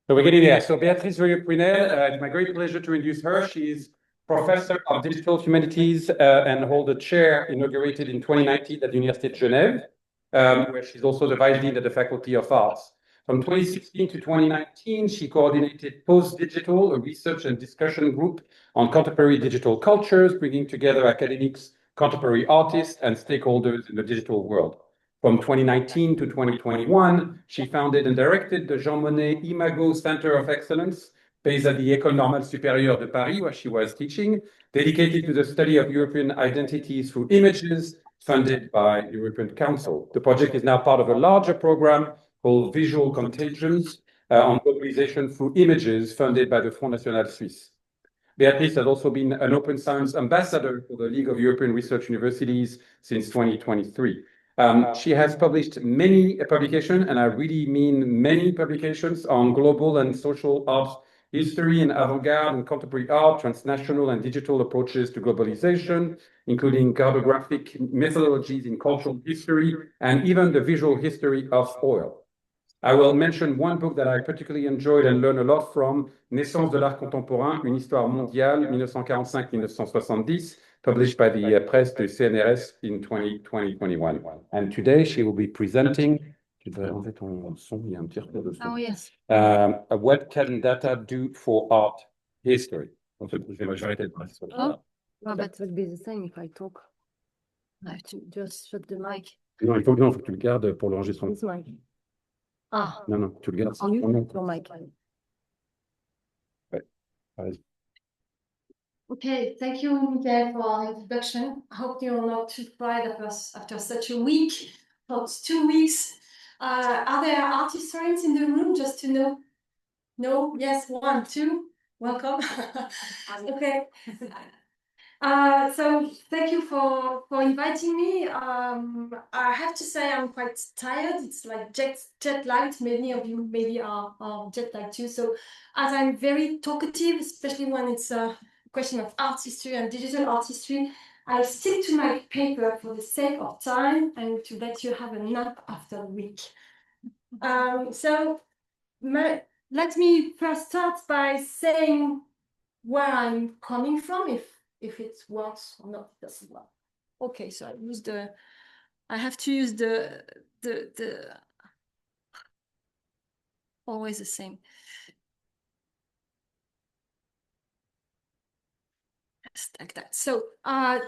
So we're getting there. So Béatrice Joyeux-Prunel, it's my great pleasure to introduce her. She's Professor of Digital Humanities and hold a chair inaugurated in 2019 at the Université de Genève, where she's also the Vice Dean at the Faculty of Arts. From 2016 to 2019, she coordinated Post-Digital, a research and discussion group on contemporary digital cultures, bringing together academics, contemporary artists, and stakeholders in the digital world. From 2019 to 2021, she founded and directed the Jean Monnet Imago Center of Excellence, based at the École Normale Supérieure de Paris, where she was teaching, dedicated to the study of European identities through images, funded by the European Council. The project is now part of a larger program called Visual Contagions on globalization through images, funded by the Front National Suisse. Béatrice has also been an Open Science Ambassador for the League of European Research Universities since 2023. She has published many publications, and I really mean many publications, on global and social art history and avant-garde and contemporary art, transnational and digital approaches to globalization, including cartographic methodologies in cultural history, and even the visual history of oil. I will mention one book that I particularly enjoyed and learned a lot from, Naissance de l'art contemporain, une histoire mondiale, 1945-1970, published by the press du CNRS in 2021. And today she will be presenting, en fait, ton son, il y a un petit retour de son. Oh, yes. What can data do for art history? Oh, but it would be the same if I talk. I have to just shut the mic. Non, il faut que tu le gardes pour l'enregistrement. This mic. Ah. Non, tu le gardes. On mute your mic. Ouais. Vas-y. Okay, thank you, Miguel, for the introduction. I hope you're not too tired of us after such a week, about 2 weeks. Are there art historians in the room, just to know? No? Yes, 1, 2. Welcome. Okay. So thank you for inviting me. I have to say I'm quite tired. It's like jet lagged. Many of you maybe are jet lagged too. So as I'm very talkative, especially when it's a question of art history and digital art history, I'll stick to my paper for the sake of time and to let you have a nap after the week. Let me first start by saying where I'm coming from, if it works or not, it doesn't work. Okay, so I have to use the always the same. Just like that. So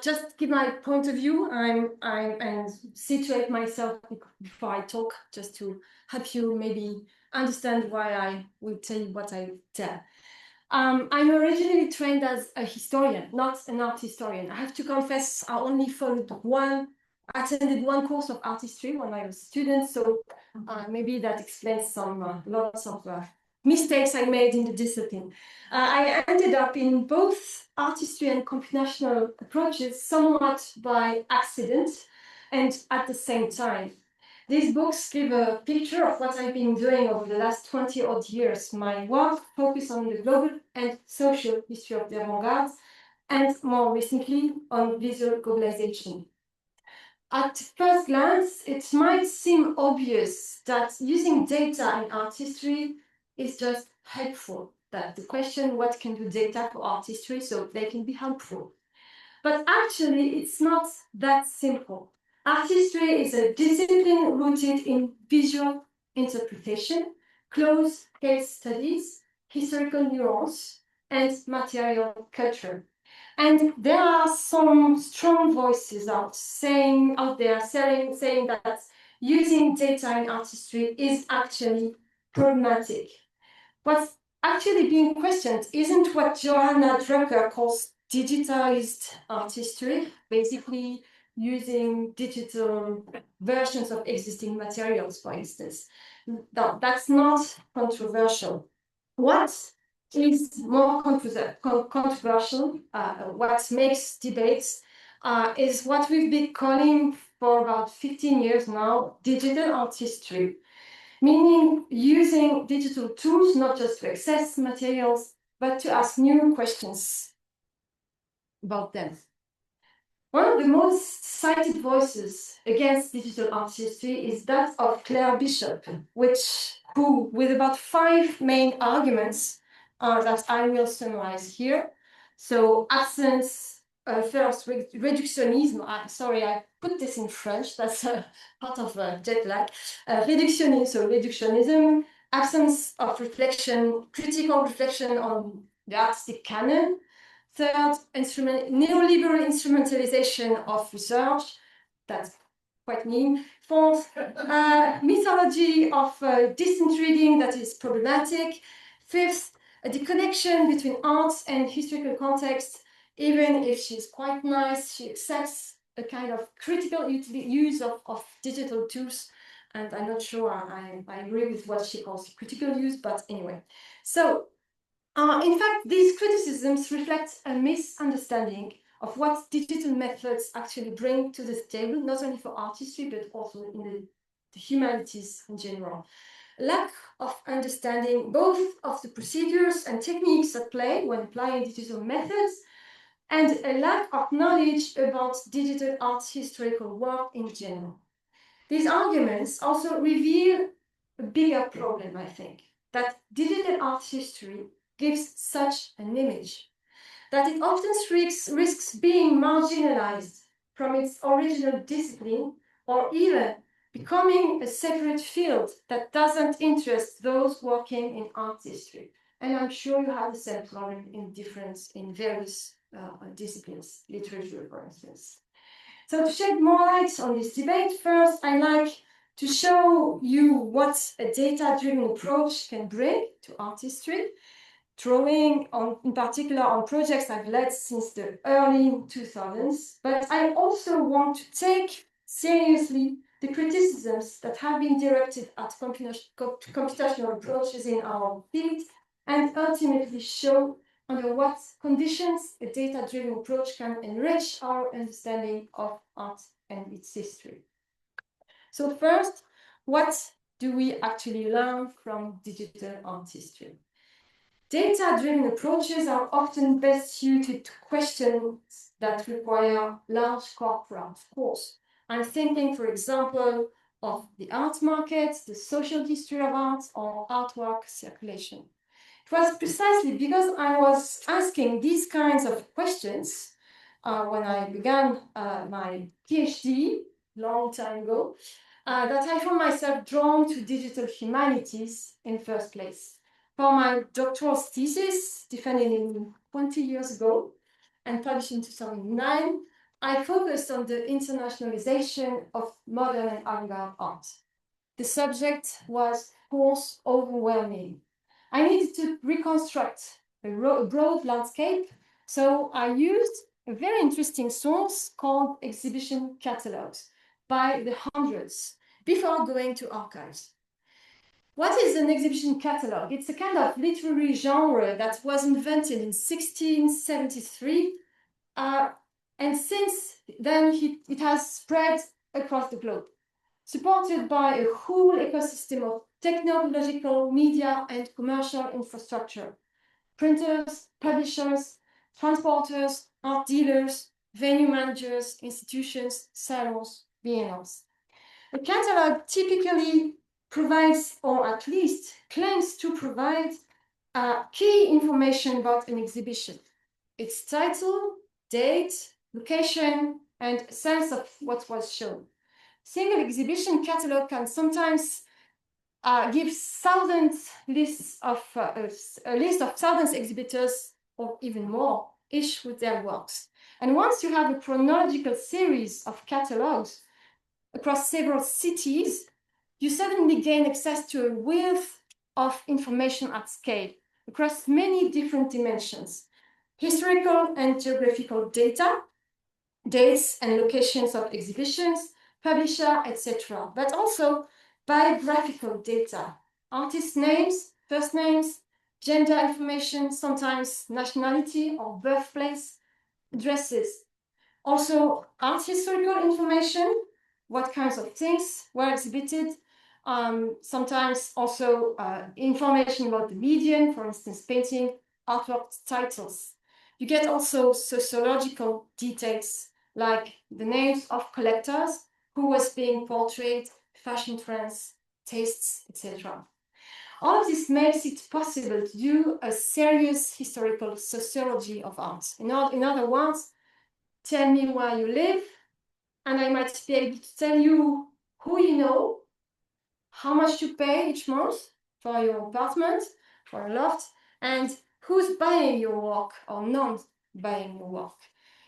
just give my point of view. and situate myself before I talk, just to help you maybe understand why I will tell you what I tell. I'm originally trained as a historian, not an art historian. I have to confess, I only attended one course of art history when I was a student, so maybe that explains some lots of mistakes I made in the discipline. I ended up in both art history and computational approaches somewhat by accident and at the same time. These books give a picture of what I've been doing over the last 20-odd years. My work focused on the global and social history of the avant-garde, and more recently on visual globalization. At first glance, it might seem obvious that using data in art history is just helpful. That the question, what can do data for art history, so they can be helpful. But actually, it's not that simple. Art history is a discipline rooted in visual interpretation, close case studies, historical nuance, and material culture. And there are some strong voices saying that using data in art history is actually problematic. What's actually being questioned isn't what Johanna Drucker calls digitized art history, basically using digital versions of existing materials, for instance. No, that's not controversial. What is more controversial, what makes debates, is what we've been calling for about 15 years now, digital art history, meaning using digital tools not just to access materials, but to ask new questions about them. One of the most cited voices against digital art history is that of Claire Bishop, which with about 5 main arguments that I will summarize here. So absence, first, reductionism. Sorry, I put this in French. That's part of jet lag. Reductionism, so reductionism, absence of reflection, critical reflection on the artistic canon. Third, neoliberal instrumentalization of research. That's quite mean. Fourth, mythology of distant reading that is problematic. Fifth, the connection between arts and historical context. Even if she's quite nice, she accepts a kind of critical use of digital tools. And I'm not sure I agree with what she calls critical use, but anyway. So, in fact, these criticisms reflect a misunderstanding of what digital methods actually bring to the table, not only for art history, but also in the humanities in general. Lack of understanding both of the procedures and techniques at play when applying digital methods, and a lack of knowledge about digital art historical work in general. These arguments also reveal a bigger problem, I think, that digital art history gives such an image that it often risks being marginalized from its original discipline, or even becoming a separate field that doesn't interest those working in art history. And I'm sure you have the same problem in various disciplines, literature, for instance. So to shed more light on this debate, first, I'd like to show you what a data-driven approach can bring to art history, drawing in particular on projects I've led since the early 2000s. But I also want to take seriously the criticisms that have been directed at computational approaches in our field, and ultimately show under what conditions a data-driven approach can enrich our understanding of art and its history. So first, what do we actually learn from digital art history? Data-driven approaches are often best suited to questions that require large corpora, of course. I'm thinking, for example, of the art market, the social history of art, or artwork circulation. It was precisely because I was asking these kinds of questions when I began my PhD long time ago, that I found myself drawn to digital humanities in the first place. For my doctoral thesis, defended 20 years ago and published in 2009, I focused on the internationalization of modern and avant-garde art. The subject was, of course, overwhelming. I needed to reconstruct a broad landscape, so I used a very interesting source called exhibition catalogs by the hundreds before going to archives. What is an exhibition catalog? It's a kind of literary genre that was invented in 1673, and since then it has spread across the globe, supported by a whole ecosystem of technological, media, and commercial infrastructure. Printers, publishers, transporters, art dealers, venue managers, institutions, salons, biennales. A catalog typically provides, or at least claims to provide, key information about an exhibition. Its title, date, location, and sense of what was shown. Single exhibition catalog can sometimes give a list of thousands exhibitors, or even more, each with their works. And once you have a chronological series of catalogs across several cities, you suddenly gain access to a wealth of information at scale across many different dimensions: historical and geographical data, dates and locations of exhibitions, publisher, etc., but also biographical data, artist names, first names, gender information, sometimes nationality or birthplace, addresses. Also, art historical information, what kinds of things were exhibited, sometimes also information about the medium, for instance, painting, artwork titles. You get also sociological details like the names of collectors, who was being portrayed, fashion trends, tastes, etc. All of this makes it possible to do a serious historical sociology of art. In other words, tell me where you live, and I might be able to tell you who you know, how much you pay each month for your apartment, for a loft, and who's buying your work or not buying your work.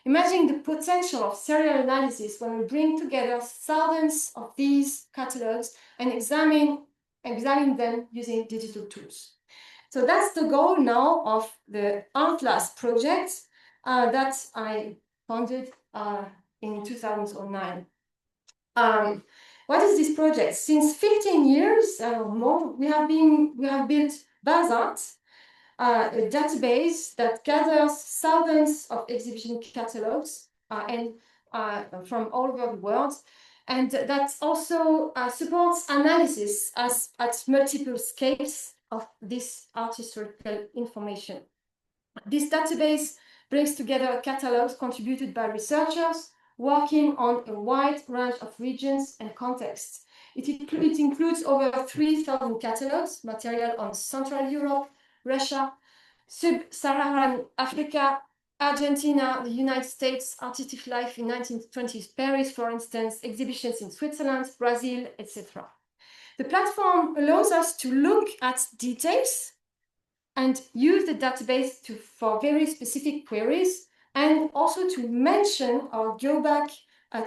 Imagine the potential of serial analysis when we bring together thousands of these catalogs and examine them using digital tools. So that's the goal now of the Atlas project that I founded in 2009. What is this project? Since 15 years or more, we have built Bazant, a database that gathers thousands of exhibition catalogs from all over the world, and that also supports analysis at multiple scales of this art historical information. This database brings together catalogs contributed by researchers working on a wide range of regions and contexts. It includes over 3,000 catalogs, material on Central Europe, Russia, Sub-Saharan Africa, Argentina, the United States, artistic life in 1920s Paris, for instance, exhibitions in Switzerland, Brazil, etc. The platform allows us to look at details and use the database for very specific queries, and also to mention or go back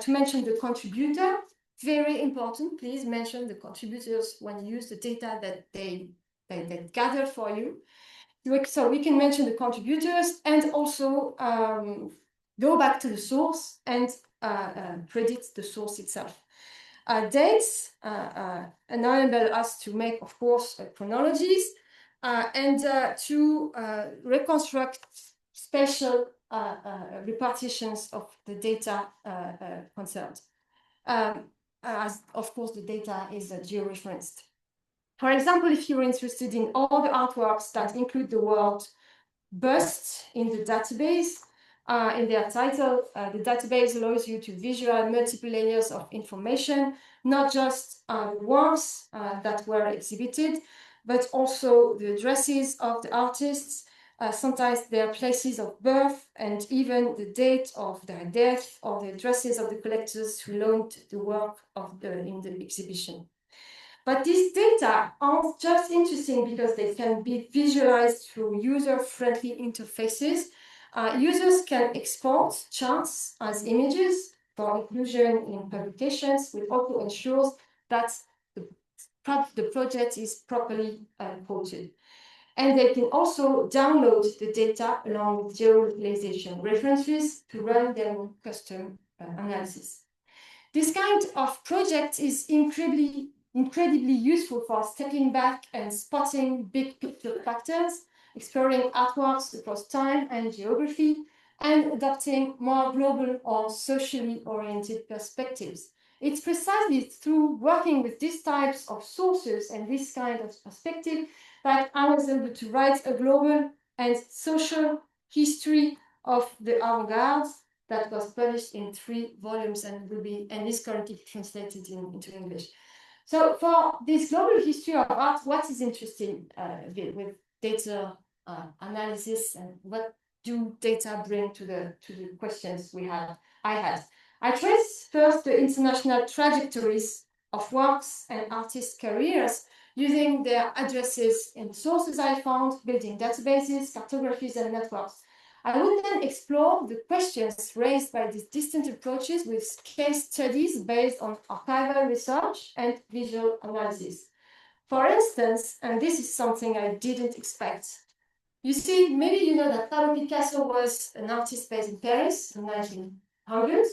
to mention the contributor. Very important, please mention the contributors when you use the data that they gather for you. So we can mention the contributors and also go back to the source and predict the source itself. Dates enable us to make, of course, chronologies and to reconstruct spatial repartitions of the data concerned. As, of course, the data is georeferenced. For example, if you're interested in all the artworks that include the word bust in the database, in their title, the database allows you to visualize multiple layers of information, not just the works that were exhibited, but also the addresses of the artists, sometimes their places of birth, and even the date of their death, or the addresses of the collectors who loaned the work in the exhibition. But these data aren't just interesting because they can be visualized through user-friendly interfaces. Users can export charts as images for inclusion in publications, which also ensures that the project is properly quoted. And they can also download the data along with geolocalization references to run their own custom analysis. This kind of project is incredibly useful for stepping back and spotting big picture factors, exploring artworks across time and geography, and adopting more global or socially oriented perspectives. It's precisely through working with these types of sources and this kind of perspective that I was able to write a global and social history of the avant-garde that was published in 3 volumes and is currently translated into English. So for this global history of art, what is interesting with data analysis, and what do data bring to the questions I had? I traced first the international trajectories of works and artists' careers using their addresses in the sources I found, building databases, cartographies, and networks. I would then explore the questions raised by these distant approaches with case studies based on archival research and visual analysis. For instance, and this is something I didn't expect, you see, maybe you know that Pablo Picasso was an artist based in Paris in the 1900s.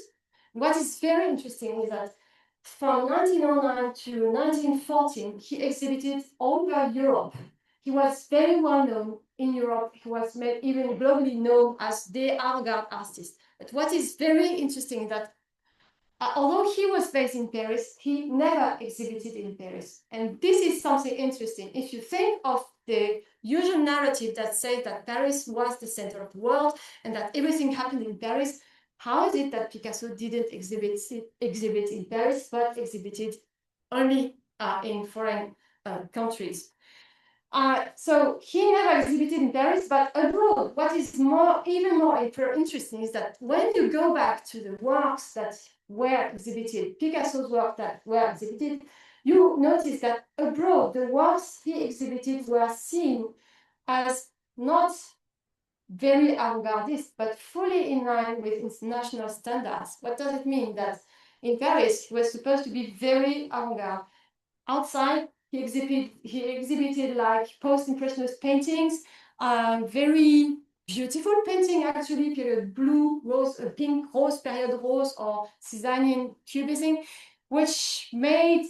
What is very interesting is that from 1909 to 1914, he exhibited all over Europe. He was very well known in Europe. He was even globally known as the avant-garde artist. But what is very interesting is that although he was based in Paris, he never exhibited in Paris. And this is something interesting. If you think of the usual narrative that says that Paris was the center of the world and that everything happened in Paris, how is it that Picasso didn't exhibit in Paris, but exhibited only in foreign countries? So he never exhibited in Paris, but abroad. What is even more interesting is that when you go back to the works that were exhibited, Picasso's work that were exhibited, you notice that abroad, the works he exhibited were seen as not very avant-gardist, but fully in line with international standards. What does it mean? That in Paris, he was supposed to be very avant-garde. Outside, he exhibited like post-impressionist paintings, very beautiful painting actually, period blue, rose, pink, rose, period rose, or Cézannean cubism, which made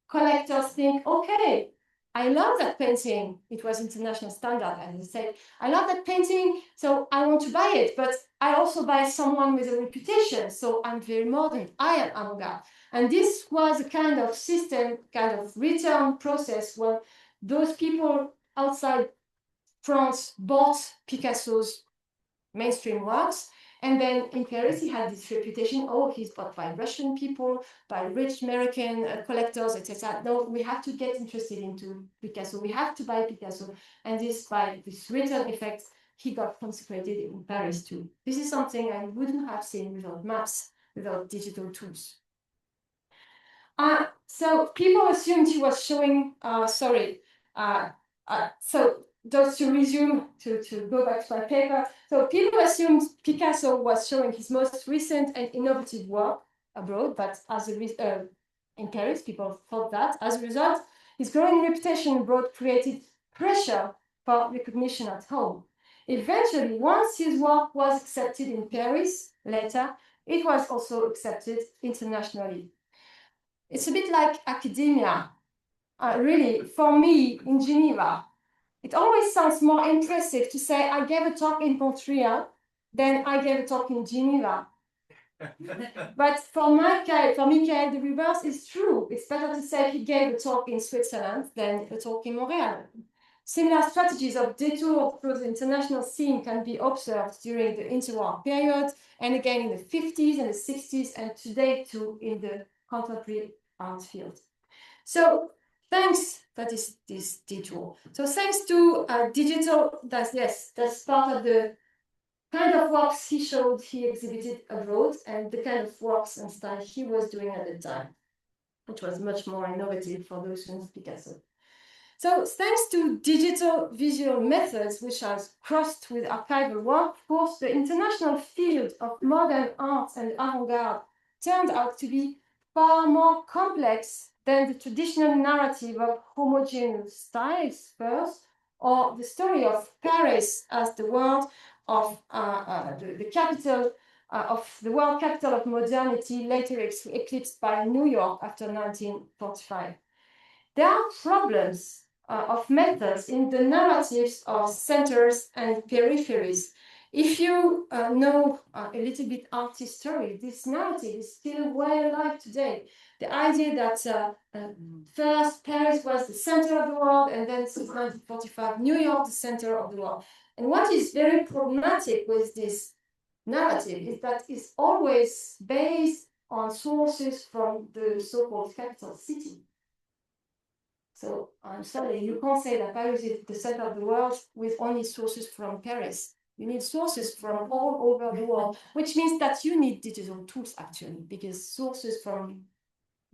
collectors think, okay, I love that painting. It was international standard, and they said, I love that painting, so I want to buy it, but I also buy someone with a reputation, so I'm very modern, I am avant-garde. And this was a kind of system, kind of return process where those people outside France bought Picasso's mainstream works. And then in Paris, he had this reputation, oh, he's bought by Russian people, by rich American collectors, etc. No, we have to get interested into Picasso. We have to buy Picasso. And this, by this return effect, he got consecrated in Paris too. This is something I wouldn't have seen without maps, without digital tools. So people assumed he was showing, so just to resume, to go back to my paper. So people assumed Picasso was showing his most recent and innovative work abroad, but as a in Paris, people thought that. As a result, his growing reputation abroad created pressure for recognition at home. Eventually, once his work was accepted in Paris, later, it was also accepted internationally. It's a bit like academia. Really, for me, in Geneva, it always sounds more impressive to say I gave a talk in Montreal than I gave a talk in Geneva. But for Michael, the reverse is true. It's better to say he gave a talk in Switzerland than a talk in Montreal. Similar strategies of detour through the international scene can be observed during the interwar period, and again in the 50s and the 60s, and today too in the contemporary art field. So thanks, that is this detour. So thanks to digital, that's part of the kind of works he showed, he exhibited abroad, and the kind of works and style he was doing at the time, which was much more innovative for those who know Picasso. So thanks to digital visual methods, which are crossed with archival work, of course, the international field of modern art and avant-garde turned out to be far more complex than the traditional narrative of homogeneous styles first, or the story of Paris as the world of the capital of the world capital of modernity, later eclipsed by New York after 1945. There are problems of methods in the narratives of centers and peripheries. If you know a little bit art history, this narrative is still well alive today. The idea that first Paris was the center of the world, and then since 1945, New York, the center of the world. And what is very problematic with this narrative is that it's always based on sources from the so-called capital city. So I'm sorry, you can't say that Paris is the center of the world with only sources from Paris. You need sources from all over the world, which means that you need digital tools actually, because sources from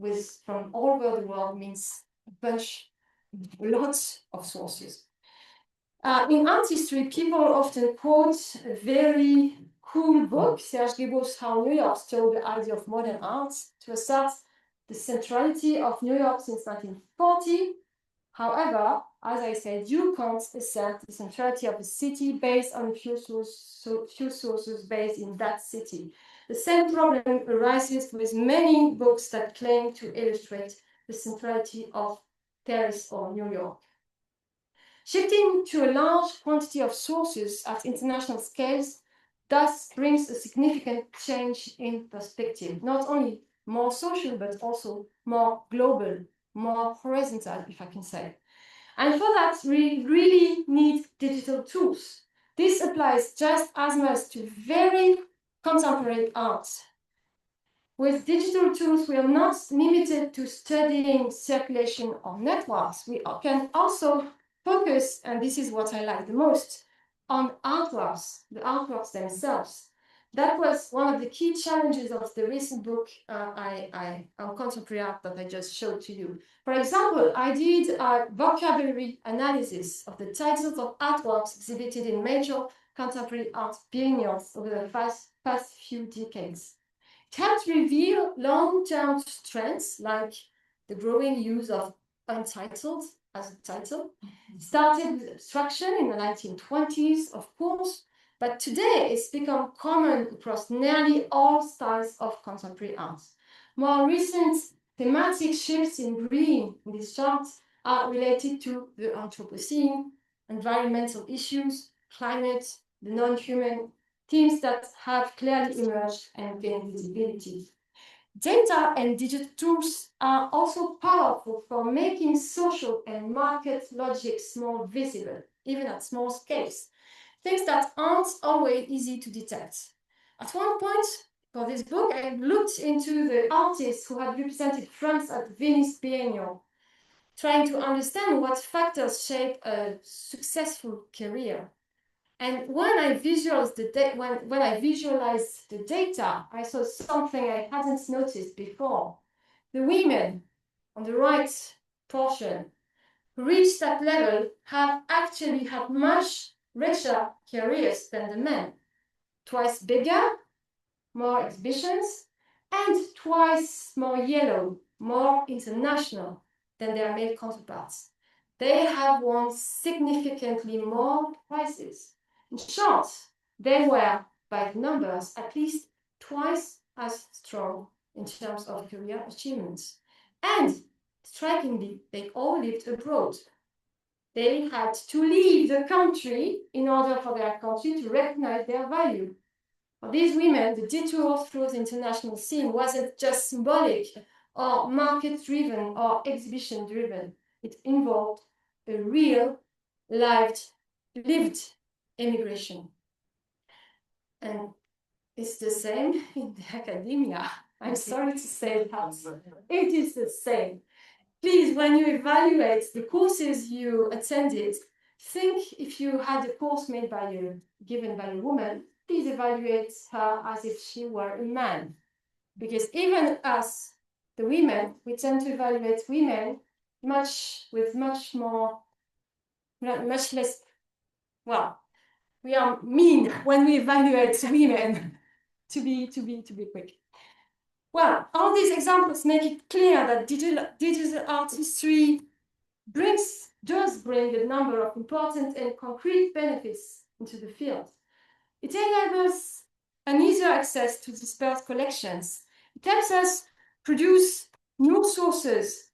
all over the world means lots of sources. In art history, people often quote a very cool book, Serge Guilbault's How New York Stole the Idea of Modern Art, to assert the centrality of New York since 1940. However, as I said, you can't assert the centrality of a city based on few sources based in that city. The same problem arises with many books that claim to illustrate the centrality of Paris or New York. Shifting to a large quantity of sources at international scales thus brings a significant change in perspective, not only more social, but also more global, more horizontal, if I can say. And for that, we really need digital tools. This applies just as much to very contemporary art. With digital tools, we are not limited to studying circulation of networks. We can also focus, and this is what I like the most, on artworks, the artworks themselves. That was one of the key challenges of the recent book on contemporary art that I just showed to you. For example, I did a vocabulary analysis of the titles of artworks exhibited in major contemporary art biennials over the past few decades. It helped reveal long-term trends like the growing use of untitled as a title. Started with abstraction in the 1920s, of course, but today it's become common across nearly all styles of contemporary art. More recent thematic shifts in green in this chart are related to the Anthropocene, environmental issues, climate, the non-human, themes that have clearly emerged and gained visibility. Data and digital tools are also powerful for making social and market logics more visible, even at small scales, things that aren't always easy to detect. At one point for this book, I looked into the artists who had represented France at the Venice Biennial, trying to understand what factors shape a successful career. And when I visualized the data, I saw something I hadn't noticed before. The women on the right portion who reached that level have actually had much richer careers than the men. Twice bigger, more exhibitions, and twice more yellow, more international than their male counterparts. They have won significantly more prizes. In short, they were, by the numbers, at least twice as strong in terms of career achievements. And strikingly, they all lived abroad. They had to leave the country in order for their country to recognize their value. For these women, the detour through the international scene wasn't just symbolic or market-driven or exhibition-driven. It involved a real, lived immigration. And it's the same in the academia. I'm sorry to say that. It is the same. Please, when you evaluate the courses you attended, think if you had a course made given by a woman, please evaluate her as if she were a man. Because even us, the women, we tend to evaluate women much less, well, we are mean when we evaluate women, to be quick. Well, all these examples make it clear that digital art history does bring a number of important and concrete benefits into the field. It enables an easier access to dispersed collections. It helps us produce new sources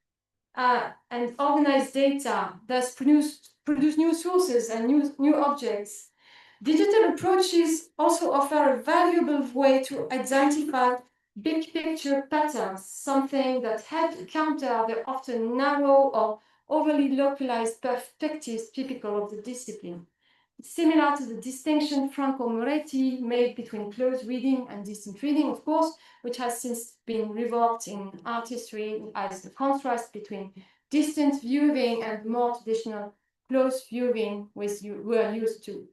and organize data, thus produce new sources and new objects. Digital approaches also offer a valuable way to identify big picture patterns, something that helps counter the often narrow or overly localized perspectives typical of the discipline. It's similar to the distinction Franco Moretti made between close reading and distant reading, of course, which has since been revoked in art history as the contrast between distant viewing and more traditional close viewing we're used to.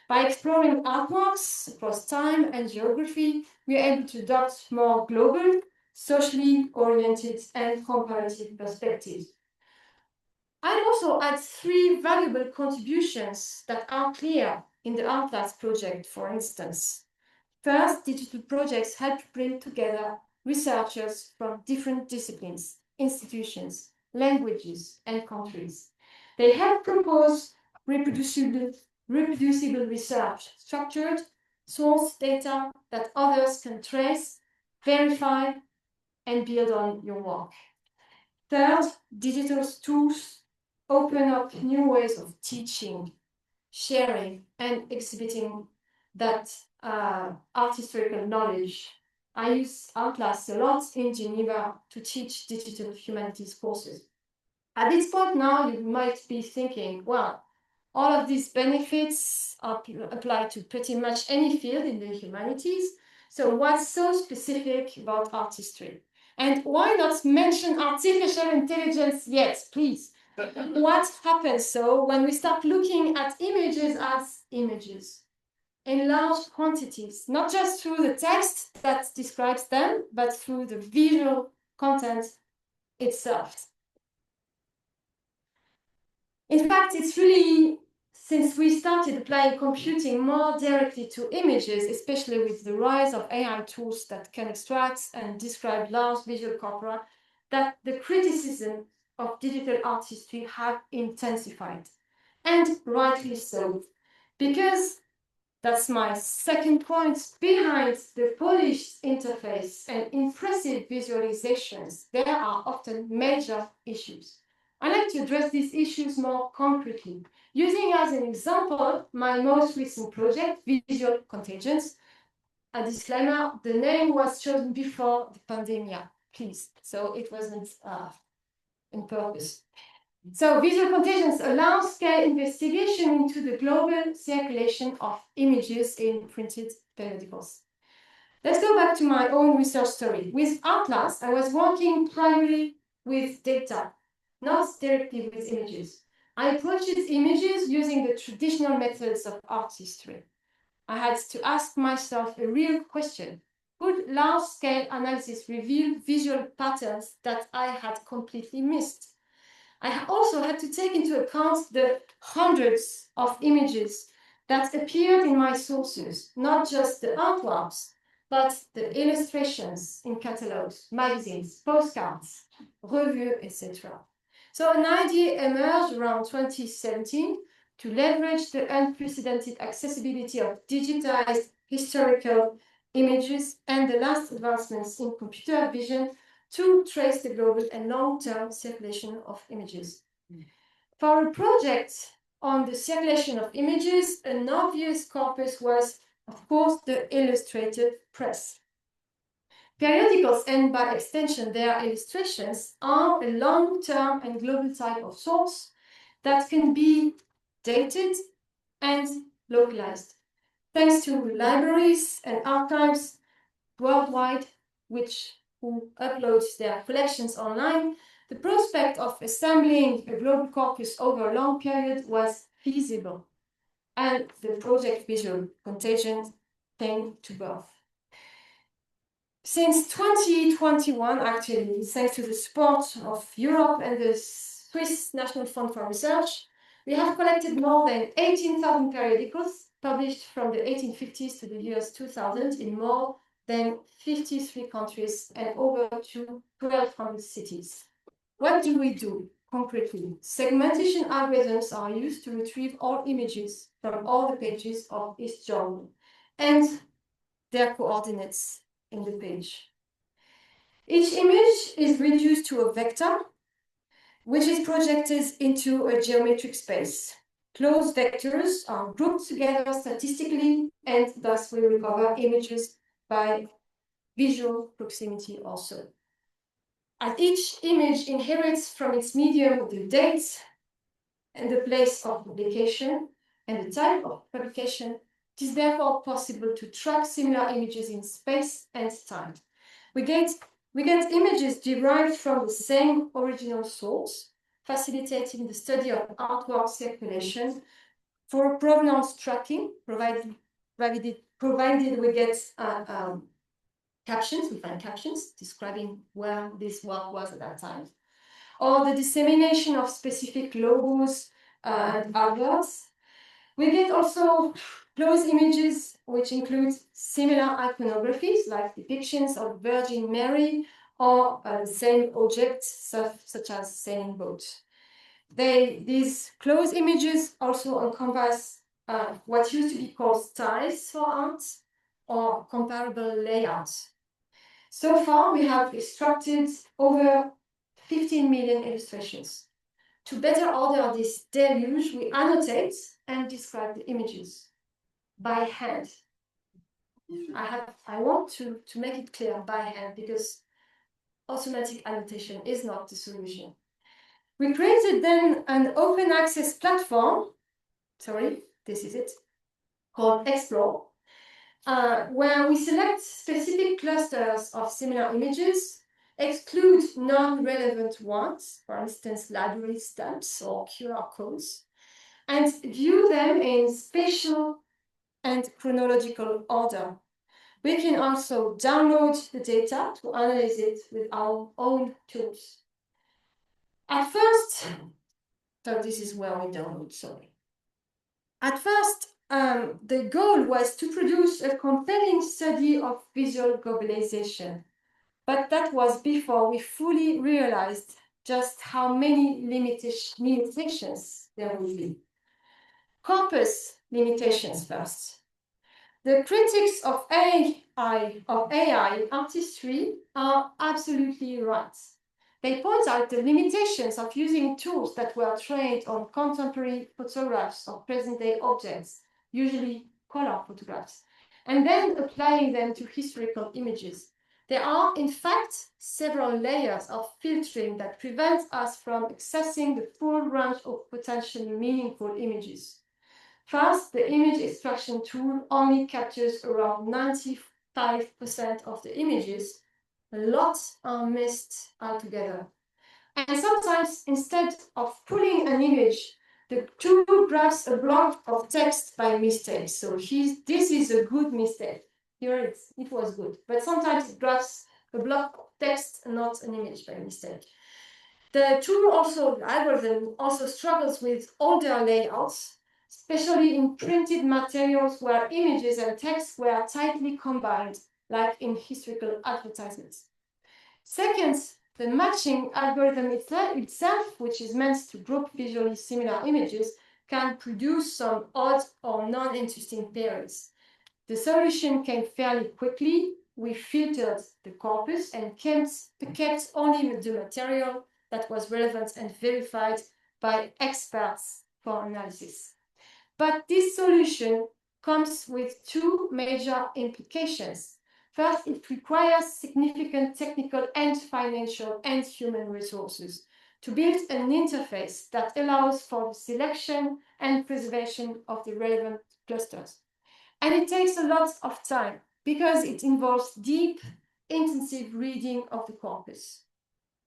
By exploring artworks across time and geography, we are able to adopt more global, socially oriented, and comparative perspectives. I'd also add 3 valuable contributions that are clear in the Artlas project, for instance. First, digital projects help bring together researchers from different disciplines, institutions, languages, and countries. They help propose reproducible research, structured source data that others can trace, verify, and build on your work. Third, digital tools open up new ways of teaching, sharing, and exhibiting that art historical knowledge. I use Atlas a lot in Geneva to teach digital humanities courses. At this point now, you might be thinking, well, all of these benefits apply to pretty much any field in the humanities. So what's so specific about art history? And why not mention artificial intelligence yet, please? what happens so when we start looking at images as images in large quantities, not just through the text that describes them, but through the visual content itself. In fact, it's really, since we started applying computing more directly to images, especially with the rise of AI tools that can extract and describe large visual corpora, that the criticism of digital art history have intensified. And rightly so, because that's my second point, behind the polished interface and impressive visualizations, there are often major issues. I like to address these issues more concretely, using as an example my most recent project, Visual Contagions. A disclaimer, the name was chosen before the pandemic, please, so it wasn't on purpose. So Visual Contagions, a large-scale investigation into the global circulation of images in printed periodicals. Let's go back to my own research story. With Atlas, I was working primarily with data, not directly with images. I approached images using the traditional methods of art history. I had to ask myself a real question. Would large-scale analysis reveal visual patterns that I had completely missed? I also had to take into account the hundreds of images that appeared in my sources, not just the artworks, but the illustrations in catalogs, magazines, postcards, reviews, etc. So an idea emerged around 2017 to leverage the unprecedented accessibility of digitized historical images and the last advancements in computer vision to trace the global and long-term circulation of images. For a project on the circulation of images, an obvious corpus was, of course, the illustrated press. Periodicals, and by extension their illustrations, are a long-term and global type of source that can be dated and localized, thanks to libraries and archives worldwide who uploads their collections online. The prospect of assembling a global corpus over a long period was feasible, and the project Visual Contagion came to birth. Since 2021, actually, thanks to the support of Europe and the Swiss National Fund for Research, we have collected more than 18,000 periodicals published from the 1850s to the years 2000 in more than 53 countries and over 1,200 cities. What do we do concretely? Segmentation algorithms are used to retrieve all images from all the pages of each journal and their coordinates in the page. Each image is reduced to a vector, which is projected into a geometric space. Closed vectors are grouped together statistically, and thus we recover images by visual proximity also. As each image inherits from its medium the date and the place of publication and the type of publication, it is therefore possible to track similar images in space and time. We get images derived from the same original source, facilitating the study of artwork circulation for provenance tracking, provided we get captions, we find captions describing where this work was at that time, or the dissemination of specific logos and adverts. We get also close images, which include similar iconographies, like depictions of Virgin Mary or the same objects, such as sailing boats. These close images also encompass what used to be called styles for art or comparable layouts. So far, we have extracted over 15 million illustrations. To better order this deluge, we annotate and describe the images by hand. I want to make it clear by hand, because automatic annotation is not the solution. We created then an open access platform, this is it, called Explore, where we select specific clusters of similar images exclude non-relevant ones, for instance, library stamps or QR codes, and view them in spatial and chronological order. We can also download the data to analyze it with our own tools. At first, so this is where we download, sorry. At first, the goal was to produce a compelling study of visual globalization, but that was before we fully realized just how many limitations there would be. Corpus limitations first. The critics of AI artistry are absolutely right. They point out the limitations of using tools that were trained on contemporary photographs of present-day objects, usually color photographs, and then applying them to historical images. There are, in fact, several layers of filtering that prevent us from accessing the full range of potentially meaningful images. First, the image extraction tool only captures around 95% of the images. A lot are missed altogether. And sometimes, instead of pulling an image, the tool grabs a block of text by mistake. So this is a good mistake. Here it was good. But sometimes it grabs a block of text and not an image by mistake. The algorithm also struggles with older layouts, especially in printed materials where images and text were tightly combined, like in historical advertisements. Second, the matching algorithm itself, which is meant to group visually similar images, can produce some odd or non-interesting pairings. The solution came fairly quickly. We filtered the corpus and kept only the material that was relevant and verified by experts for analysis. But this solution comes with two major implications. First, it requires significant technical and financial and human resources to build an interface that allows for the selection and preservation of the relevant clusters. And it takes a lot of time because it involves deep, intensive reading of the corpus.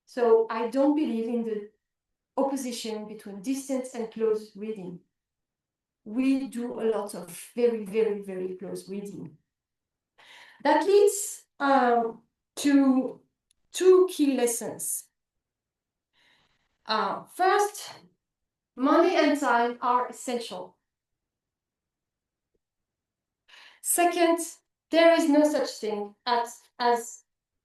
So I don't believe in the opposition between distance and close reading. We do a lot of very, very, very close reading. That leads to two key lessons. First, money and time are essential. Second, there is no such thing as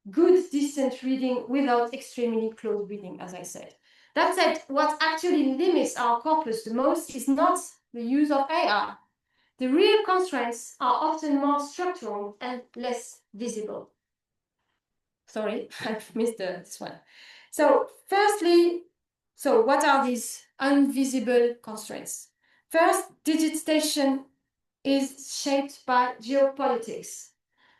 good distant reading without extremely close reading, as I said. That said, what actually limits our corpus the most is not the use of AI. The real constraints are often more structural and less visible. Sorry, I missed this one. So firstly, what are these invisible constraints? First, digitization is shaped by geopolitics.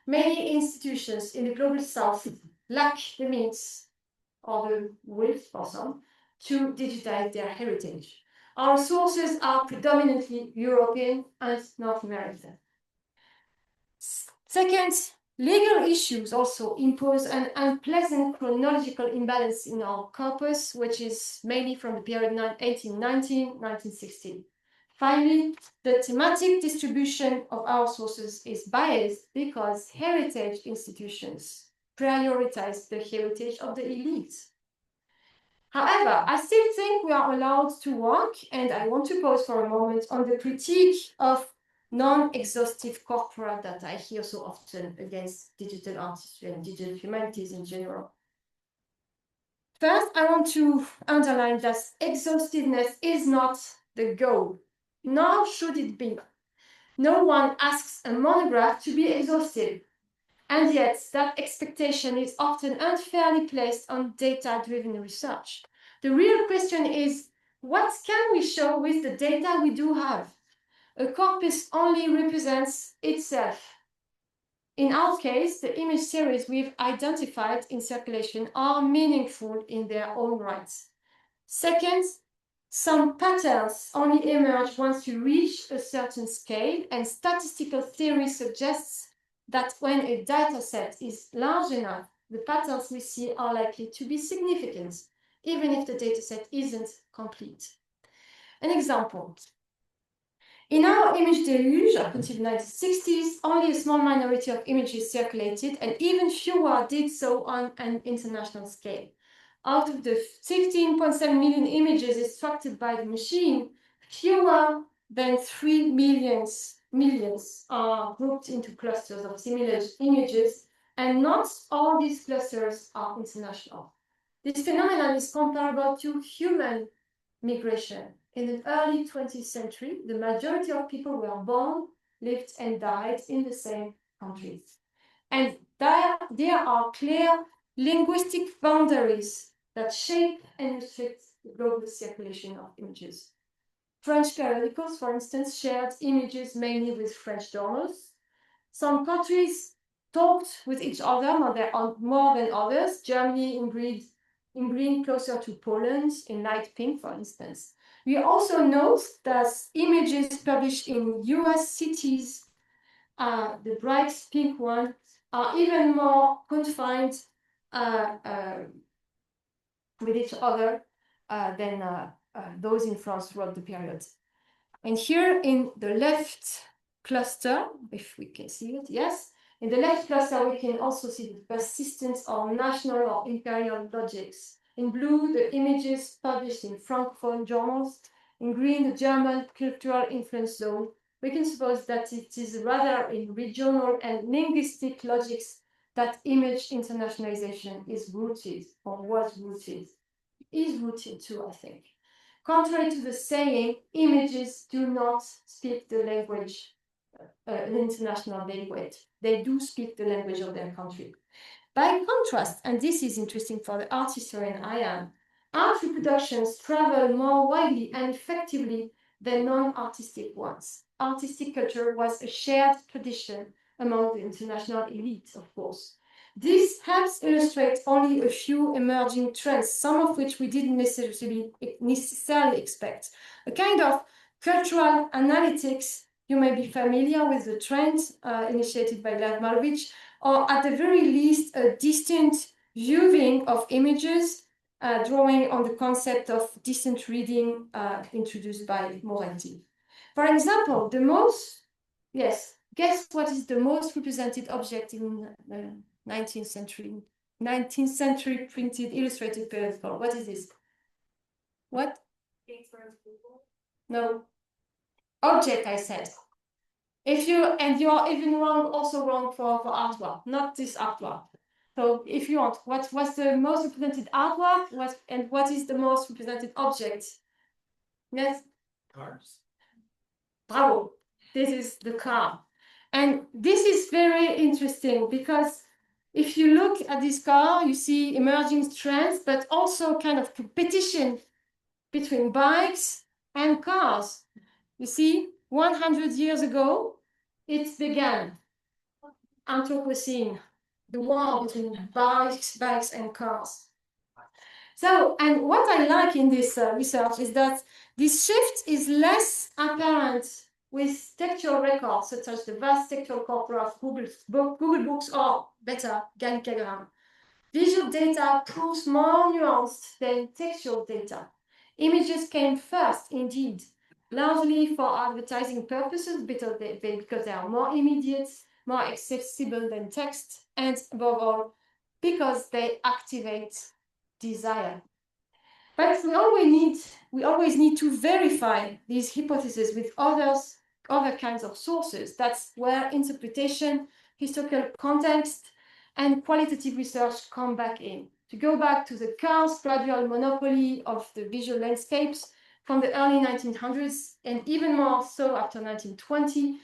Many institutions in the global south lack the means or the will for some to digitize their heritage. Our sources are predominantly European and North American. Second, legal issues also impose an unpleasant chronological imbalance in our corpus, which is mainly from the period 1819-1960. Finally, the thematic distribution of our sources is biased because heritage institutions prioritize the heritage of the elite. However, I still think we are allowed to work, and I want to pause for a moment on the critique of non-exhaustive corpora that I hear so often against digital artistry and digital humanities in general. First, I want to underline that exhaustiveness is not the goal, nor should it be. No one asks a monograph to be exhaustive, and yet that expectation is often unfairly placed on data-driven research. The real question is, what can we show with the data we do have? A corpus only represents itself. In our case, the image series we've identified in circulation are meaningful in their own rights. Second, some patterns only emerge once you reach a certain scale, and statistical theory suggests that when a dataset is large enough, the patterns we see are likely to be significant, even if the dataset isn't complete. An example. In our image deluge up until the 1960s, only a small minority of images circulated, and even fewer did so on an international scale. Out of the 16.7 million images extracted by the machine, fewer than 3 millions are grouped into clusters of similar images, and not all these clusters are international. This phenomenon is comparable to human migration. In the early 20th century, the majority of people were born, lived, and died in the same countries. And there are clear linguistic boundaries that shape and restrict the global circulation of images. French periodicals, for instance, shared images mainly with French journals. Some countries talked with each other more than others. Germany in green closer to Poland, in light pink, for instance. We also note that images published in US cities, the bright pink one, are even more confined with each other than those in France throughout the period. And here in the left cluster, if we can see it, yes, in the left cluster, we can also see the persistence of national or imperial logics. In blue, the images published in Francophone journals. In green, the German cultural influence zone. We can suppose that it is rather in regional and linguistic logics that image internationalization is rooted, or was rooted, is rooted too, I think. Contrary to the saying, images do not speak the language, an international language. They do speak the language of their country. By contrast, and this is interesting for the art historian I am, art reproductions travel more widely and effectively than non-artistic ones. Artistic culture was a shared tradition among the international elite, of course. This helps illustrate only a few emerging trends, some of which we didn't necessarily expect. A kind of cultural analytics. You may be familiar with the trend initiated by Lev Malevich, or at the very least, a distant viewing of images, drawing on the concept of distant reading introduced by Moretti. For example, guess what is the most represented object in 19th century printed illustrated periodical? What is this? What? No. Object, I said. You are even wrong, also wrong for artwork, not this artwork. So if you want, what's the most represented artwork? What is the most represented object? Yes? Cars. Bravo. This is the car. And this is very interesting because if you look at this car, you see emerging trends, but also kind of competition between bikes and cars. You see, 100 years ago, it began. Anthropocene, the war between bikes and cars. So, and what I like in this research is that this shift is less apparent with textual records, such as the vast textual corpora of Google Books, or better, Gallicagram. Visual data proves more nuanced than textual data. Images came first, indeed, largely for advertising purposes because they are more immediate, more accessible than text, and above all, because they activate desire. But we always need to verify these hypotheses with other kinds of sources. That's where interpretation, historical context, and qualitative research come back in. To go back to the car's gradual monopoly of the visual landscapes from the early 1900s, and even more so after 1920,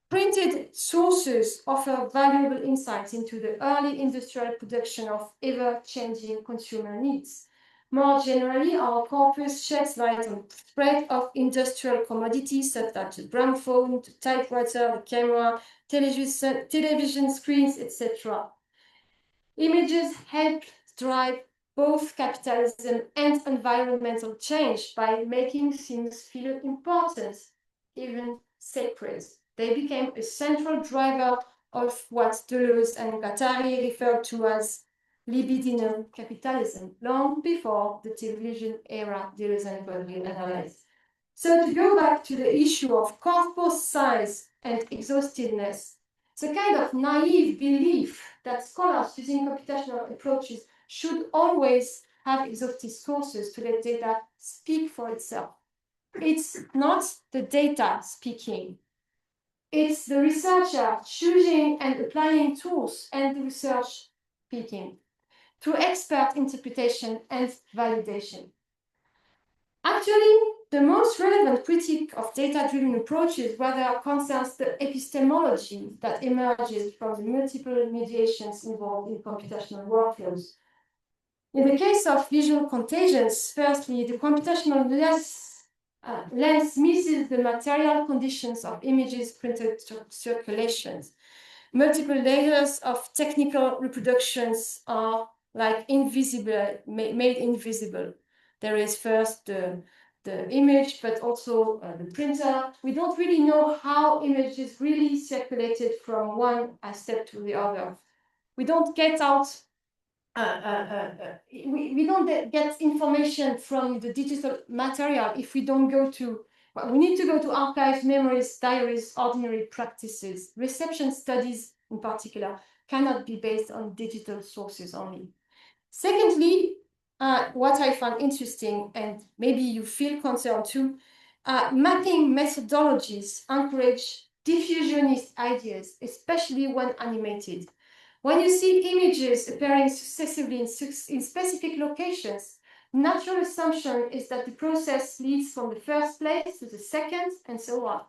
printed sources offer valuable insights into the early industrial production of ever-changing consumer needs. More generally, our corpus sheds light on the spread of industrial commodities such as the gramophone, the typewriter, the camera, television screens, etc. Images help drive both capitalism and environmental change by making things feel important, even sacred. They became a central driver of what Deleuze and Guattari referred to as libidinal capitalism, long before the television era delusion was analyzed. So to go back to the issue of corpus size and exhaustiveness, the kind of naive belief that scholars using computational approaches should always have exhaustive sources to let data speak for itself. It's not the data speaking. It's the researcher choosing and applying tools and the research speaking through expert interpretation and validation. Actually, the most relevant critique of data-driven approaches rather concerns the epistemology that emerges from the multiple mediations involved in computational workflows. In the case of visual contagions, firstly, the computational lens misses the material conditions of images printed circulations. Multiple layers of technical reproductions are like invisible, made invisible. There is first the image, but also the printer. We don't really know how images really circulated from one step to the other. We don't get out we don't get information from the digital material if we don't go to, well, we need to go to archives, memories, diaries, ordinary practices. Reception studies, in particular, cannot be based on digital sources only. Secondly, what I find interesting, and maybe you feel concerned too, mapping methodologies encourage diffusionist ideas, especially when animated. When you see images appearing successively in specific locations, natural assumption is that the process leads from the first place to the second, and so on.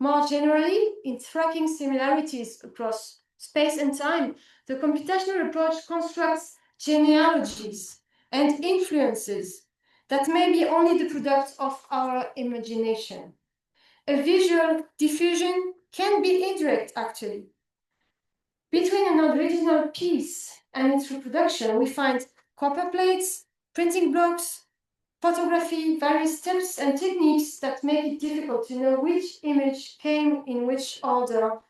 More generally, in tracking similarities across space and time, the computational approach constructs genealogies and influences that may be only the product of our imagination. A visual diffusion can be indirect, actually. Between an original piece and its reproduction, we find copper plates, printing blocks, photography, various steps and techniques that make it difficult to know which image came in which order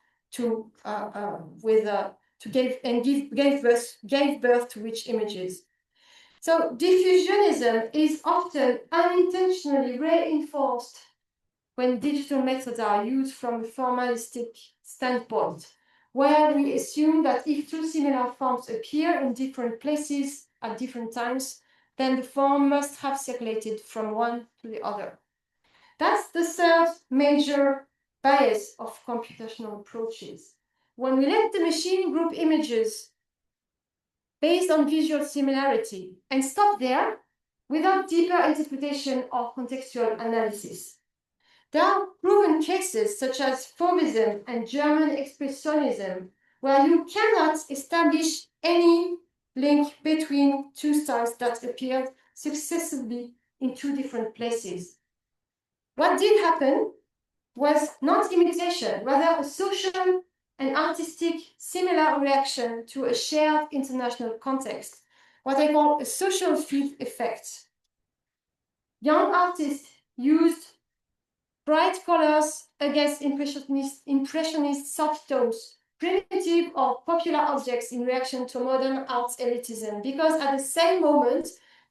gave birth to which images. So diffusionism is often unintentionally reinforced when digital methods are used from a formalistic standpoint, where we assume that if two similar forms appear in different places at different times, then the form must have circulated from one to the other. That's the third major bias of computational approaches. When we let the machine group images based on visual similarity and stop there without deeper interpretation or contextual analysis. There are proven cases such as Fauvism and German Expressionism, where you cannot establish any link between two styles that appeared successively in two different places. What did happen was not imitation, rather a social and artistic similar reaction to a shared international context, what I call a social field effect. Young artists used bright colors against impressionist soft tones, primitive or popular objects in reaction to modern arts elitism, because at the same moment,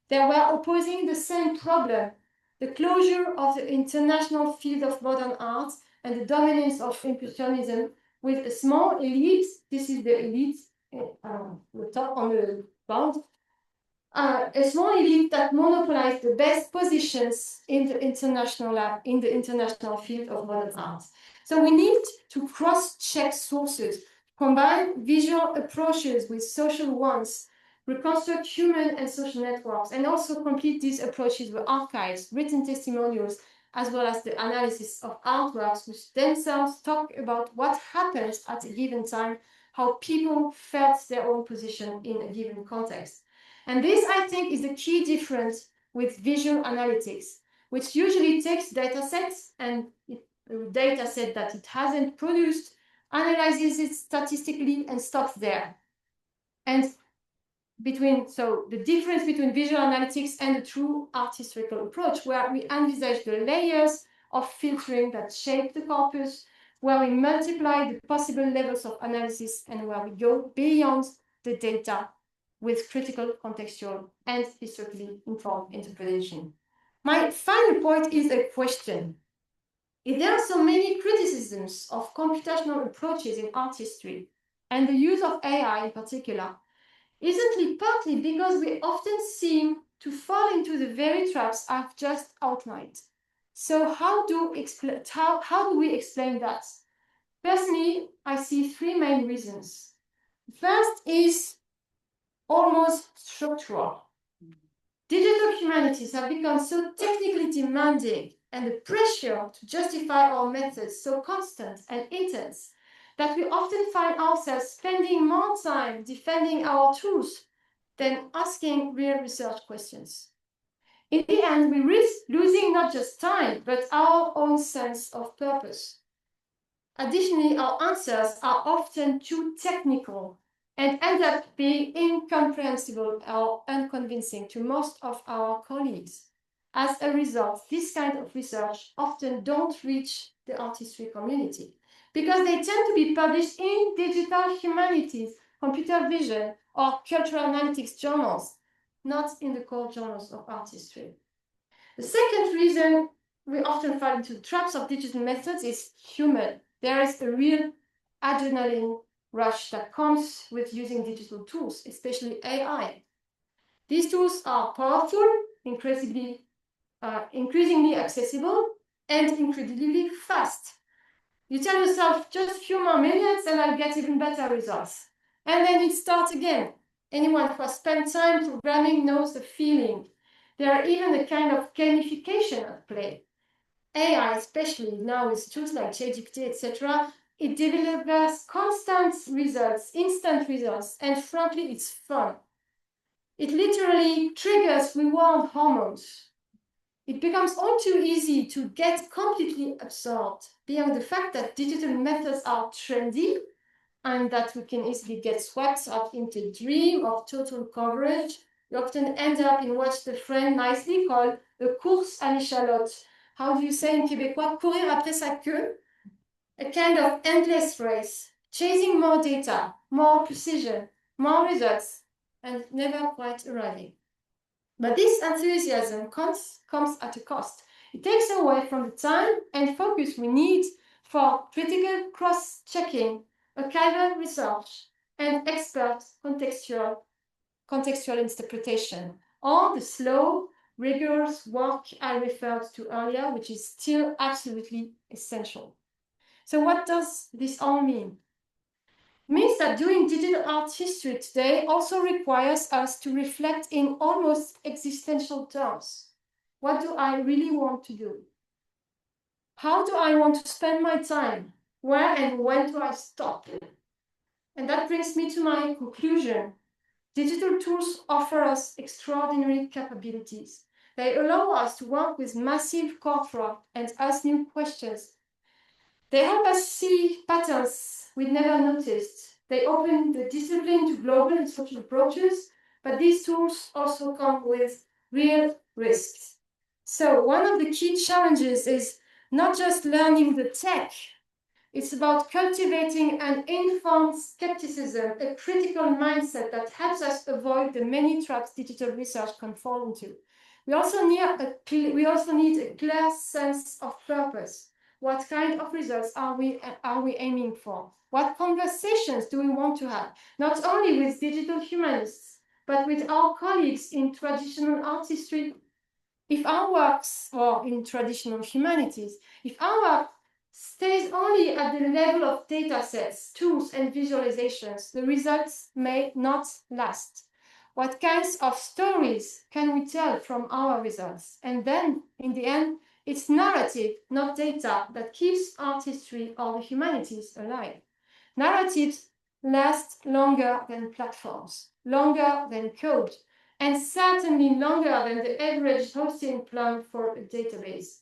they were opposing the same problem, the closure of the international field of modern art and the dominance of impressionism with a small elite, this is the elite, the top on the bound, a small elite that monopolized the best positions in the international field of modern art. So we need to cross-check sources, combine visual approaches with social ones, reconstruct human and social networks, and also complete these approaches with archives, written testimonials, as well as the analysis of artworks, which themselves talk about what happens at a given time, how people felt their own position in a given context. And this, I think, is the key difference with visual analytics, which usually takes data sets and a data set that it hasn't produced, analyzes it statistically, and stops there. And so the difference between visual analytics and the true art historical approach, where we envisage the layers of filtering that shape the corpus, where we multiply the possible levels of analysis, and where we go beyond the data with critical, contextual, and historically informed interpretation. My final point is a question. If there are so many criticisms of computational approaches in art history, and the use of AI in particular, isn't it partly because we often seem to fall into the very traps I've just outlined? So how do we explain that? Personally, I see three main reasons. First is almost structural. Digital humanities have become so technically demanding and the pressure to justify our methods so constant and intense that we often find ourselves spending more time defending our tools than asking real research questions. In the end, we risk losing not just time, but our own sense of purpose. Additionally, our answers are often too technical and end up being incomprehensible or unconvincing to most of our colleagues. As a result, this kind of research often don't reach the art history community because they tend to be published in digital humanities, computer vision, or cultural analytics journals, not in the core journals of art history. The second reason we often fall into the traps of digital methods is human. There is a real adrenaline rush that comes with using digital tools, especially AI. These tools are powerful, increasingly accessible, and incredibly fast. You tell yourself just a few more minutes and I'll get even better results. And then it starts again. Anyone who has spent time programming knows the feeling. There are even a kind of gamification at play. AI, especially now with tools like ChatGPT, etc., it delivers constant results, instant results, and frankly, it's fun. It literally triggers reward hormones. It becomes all too easy to get completely absorbed, beyond the fact that digital methods are trendy and that we can easily get swept up into a dream of total coverage. We often end up in what the French nicely call a course à l'échalote. How do you say in Québécois? Courir après sa queue. A kind of endless race, chasing more data, more precision, more results, and never quite arriving. But this enthusiasm comes at a cost. It takes away from the time and focus we need for critical cross-checking, archival research, and expert contextual interpretation, or the slow, rigorous work I referred to earlier, which is still absolutely essential. So what does this all mean? It means that doing digital art history today also requires us to reflect in almost existential terms. What do I really want to do? How do I want to spend my time? Where and when do I stop? And that brings me to my conclusion. Digital tools offer us extraordinary capabilities. They allow us to work with massive corpora and ask new questions. They help us see patterns we'd never noticed. They open the discipline to global and social approaches, but these tools also come with real risks. So one of the key challenges is not just learning the tech, it's about cultivating an informed skepticism, a critical mindset that helps us avoid the many traps digital research can fall into. We also need a clear sense of purpose. What kind of results are we aiming for? What conversations do we want to have? Not only with digital humanists, but with our colleagues in traditional art history. If our works, or in traditional humanities, if our work stays only at the level of data sets, tools, and visualizations, the results may not last. What kinds of stories can we tell from our results? And then, in the end, it's narrative, not data, that keeps art history or the humanities alive. Narratives last longer than platforms, longer than code, and certainly longer than the average hosting plan for a database.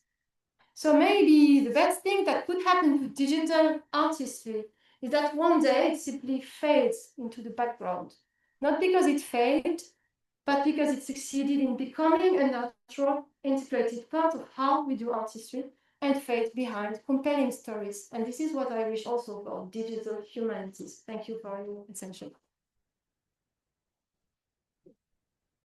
So maybe the best thing that could happen to digital art history is that one day it simply fades into the background. Not because it failed, but because it succeeded in becoming a natural, integrated part of how we do art history and fade behind compelling stories. And this is what I wish also for digital humanities. Thank you for your attention.